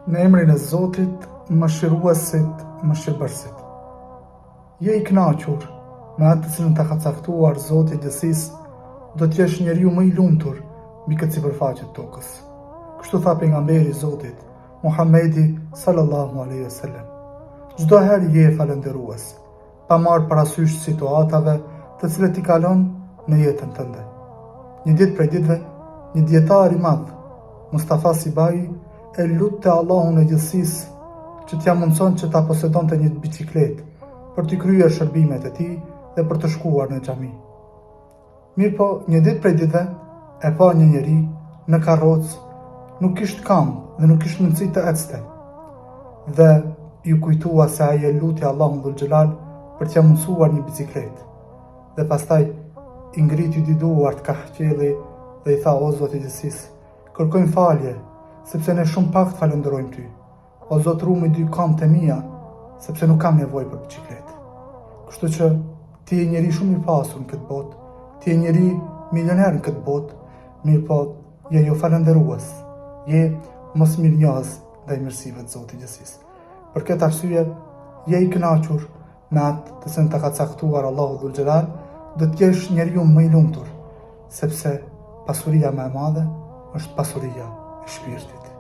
Në emrin e Zotit, mëshiruesit, mëshirbërësit. Je I kënaqur me atë të cilën ta ka caktuar Zoti I gjithësisë, do të jesh njeriu më I lumtur mbi këtë sipërfaqe të tokës. Kështu tha pejgamberi I Zotit, Muhamedi sallallahu alaihi wasallam. Çdo herë je falënderues, pa marrë parasysh situatave të cilat I kalon në jetën tënde. Një ditë prej ditëve, një dietar I madh, Mustafa Sibai, e lut te Allahun e gjithësisë që t'ja mundson që ta posedonte një biçikletë për t'i kryer shërbimet e tij dhe për të shkuar në xhami. Mirëpo, një ditë prej ditëve e pa një njeri në karrocë, nuk kishte këmbë dhe nuk kishte mundësi të ecte. Dhe ju kujtua se ai e luti Allahun dhul xhelal për t'ia mundsuar një biçikletë. Dhe pastaj I ngriti dy duart ka qielli dhe I tha: O Zoti I gjithësisë, kërkojmë falje, sepse ne shumë pak të falenderojmë ty. O Zot, rumi dy këmbët e mia, sepse nuk kam nevojë për biçikletë. Kështu që ti je njeri shumë I pasur në këtë botë, ti je njeri milioner në këtë botë, mirëpo je jo falënderues, je mosmirnjohës ndaj mirësive të Zotit I gjithësisë. Për këtë arsye, je I kënaqur me atë të cilën ta ka caktuar Allahu dhul xhelal, do të jesh njeriu më I lumtur, sepse pasuria më e madhe është pasuria e shpirtit.